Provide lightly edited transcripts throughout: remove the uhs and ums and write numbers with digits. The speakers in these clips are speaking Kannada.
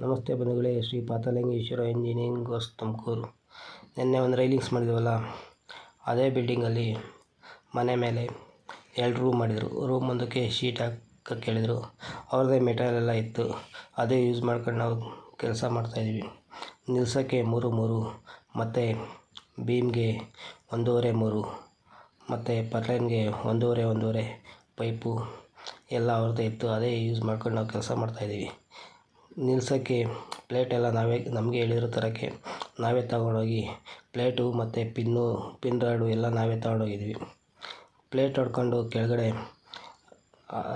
ನಮಸ್ತೆ ಬಂಧುಗಳೇ, ಶ್ರೀ ಪಾತಲಿಂಗೇಶ್ವರ ಇಂಜಿನಿಯರಿಂಗ್ ವರ್ಕ್ಸ್ ತುಮಕೂರು. ನಿನ್ನೆ ಒಂದು ರೈಲಿಂಗ್ಸ್ ಮಾಡಿದ್ವಲ್ಲ, ಅದೇ ಬಿಲ್ಡಿಂಗಲ್ಲಿ ಮನೆ ಮೇಲೆ 2 ರೂಮ್ ಮಾಡಿದರು. ರೂಮ್ ಒಂದಕ್ಕೆ ಶೀಟ್ ಹಾಕಕ್ಕೆ ಹೇಳಿದರು. ಅವ್ರದ್ದೇ ಮೆಟೀರಿಯಲ್ ಎಲ್ಲ ಇತ್ತು, ಅದೇ ಯೂಸ್ ಮಾಡ್ಕೊಂಡು ನಾವು ಕೆಲಸ ಮಾಡ್ತಾಯಿದ್ವಿ. ನಿಲ್ಸೋಕ್ಕೆ 3 ಮತ್ತು ಬೀಮ್ಗೆ 1.5 ಮತ್ತು ಪರ್ಲೈನ್ಗೆ 1.5 ಪೈಪು ಎಲ್ಲ ಅವ್ರದ್ದೇ ಇತ್ತು. ಅದೇ ಯೂಸ್ ಮಾಡ್ಕೊಂಡು ನಾವು ಕೆಲಸ ಮಾಡ್ತಾಯಿದ್ದೀವಿ. ನಿಲ್ಸೋಕ್ಕೆ ಪ್ಲೇಟ್ ಎಲ್ಲ ನಮಗೆ ಹೇಳಿರೋ ಥರಕ್ಕೆ ನಾವೇ ತಗೊಂಡೋಗಿ ಪ್ಲೇಟು ಮತ್ತು ಪಿನ್ ರಾಡು ಎಲ್ಲ ನಾವೇ ತಗೊಂಡೋಗಿದ್ವಿ. ಪ್ಲೇಟ್ ಹೊಡ್ಕೊಂಡು ಕೆಳಗಡೆ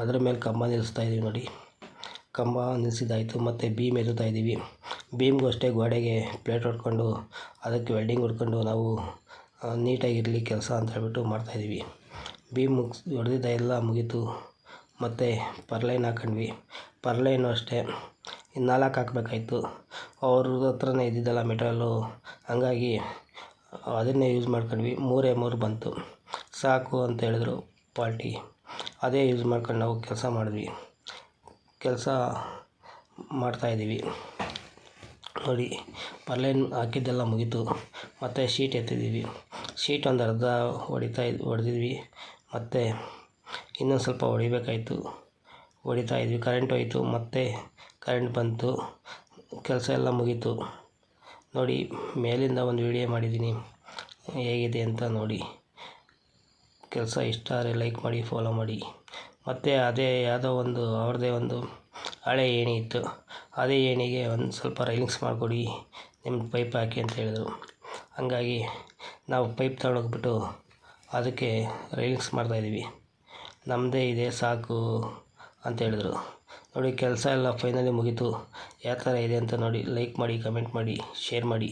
ಅದ್ರ ಮೇಲೆ ಕಂಬ ನಿಲ್ಲಿಸ್ತಾಯಿದ್ದೀವಿ ನೋಡಿ. ಕಂಬ ನಿಲ್ಲಿಸಿದ್ದಾಯಿತು ಮತ್ತು ಬೀಮ್ ಎತ್ತುತ್ತಾಯಿದ್ದೀವಿ. ಬೀಮ್ಗೂ ಅಷ್ಟೇ ಗೋಡೆಗೆ ಪ್ಲೇಟ್ ಹೊಡ್ಕೊಂಡು ಅದಕ್ಕೆ ವೆಲ್ಡಿಂಗ್ ಹೊಡ್ಕೊಂಡು ನಾವು ನೀಟಾಗಿರಲಿ ಕೆಲಸ ಅಂತ ಹೇಳ್ಬಿಟ್ಟು ಮಾಡ್ತಾಯಿದ್ದೀವಿ. ಬೀಮ್ ಹೊಡೆದಿದ್ದೆಲ್ಲ ಮುಗೀತು ಮತ್ತು ಪರ್ಲೈನ್ ಹಾಕೊಂಡ್ವಿ. ಪರ್ಲೈನು ಅಷ್ಟೇ 4 ಹಾಕಬೇಕಾಯ್ತು. ಅವ್ರ ಹತ್ರನೇ ಇದ್ದಿದ್ದಲ್ಲ ಮೆಟೀರಿಯಲ್ಲು, ಹಂಗಾಗಿ ಅದನ್ನೇ ಯೂಸ್ ಮಾಡ್ಕೊಂಡ್ವಿ. 3 ಬಂತು, ಸಾಕು ಅಂತ ಹೇಳಿದ್ರು ಪಾರ್ಟಿ. ಅದೇ ಯೂಸ್ ಮಾಡ್ಕೊಂಡು ನಾವು ಕೆಲಸ ಮಾಡ್ತಾಯಿದ್ದೀವಿ ನೋಡಿ. ಪರ್ಲೈನ್ ಹಾಕಿದ್ದೆಲ್ಲ ಮುಗೀತು ಮತ್ತು ಶೀಟ್ ಎತ್ತಿದ್ದೀವಿ. ಶೀಟ್ ಒಂದು ಅರ್ಧ ಹೊಡೆದಿದ್ವಿ ಮತ್ತು ಇನ್ನೊಂದು ಸ್ವಲ್ಪ ಹೊಡಿತಾಯಿದ್ವಿ. ಕರೆಂಟ್ ಹೋಯಿತು ಮತ್ತು ಕರೆಂಟ್ ಬಂತು, ಕೆಲಸ ಎಲ್ಲ ಮುಗೀತು ನೋಡಿ. ಮೇಲಿಂದ ಒಂದು ವಿಡಿಯೋ ಮಾಡಿದ್ದೀನಿ, ಹೇಗಿದೆ ಅಂತ ನೋಡಿ. ಕೆಲಸ ಇಷ್ಟ ಆದರೆ ಲೈಕ್ ಮಾಡಿ, ಫಾಲೋ ಮಾಡಿ. ಮತ್ತು ಅದೇ ಯಾವುದೋ ಅವ್ರದ್ದೇ ಒಂದು ಹಳೆ ಏಣಿ ಇತ್ತು, ಅದೇ ಏಣಿಗೆ ಒಂದು ಸ್ವಲ್ಪ ರೈಲಿಂಗ್ಸ್ ಮಾಡಿಕೊಡಿ, ನಿಮ್ದು ಪೈಪ್ ಹಾಕಿ ಅಂತ ಹೇಳಿದರು. ಹಂಗಾಗಿ ನಾವು ಪೈಪ್ ತಗೊಂಡೋಗ್ಬಿಟ್ಟು ಅದಕ್ಕೆ ರೈಲಿಂಗ್ಸ್ ಮಾಡ್ತಾಯಿದ್ದೀವಿ. ನಮ್ಮದೇ ಇದೆ ಸಾಕು ಅಂತ ಹೇಳಿದ್ರು ನೋಡಿ. ಕೆಲಸ ಎಲ್ಲ ಫೈನಲಿ ಮುಗೀತು. ಯಾವ ಥರ ಇದೆ ಅಂತ ನೋಡಿ. ಲೈಕ್ ಮಾಡಿ, ಕಮೆಂಟ್ ಮಾಡಿ, ಶೇರ್ ಮಾಡಿ.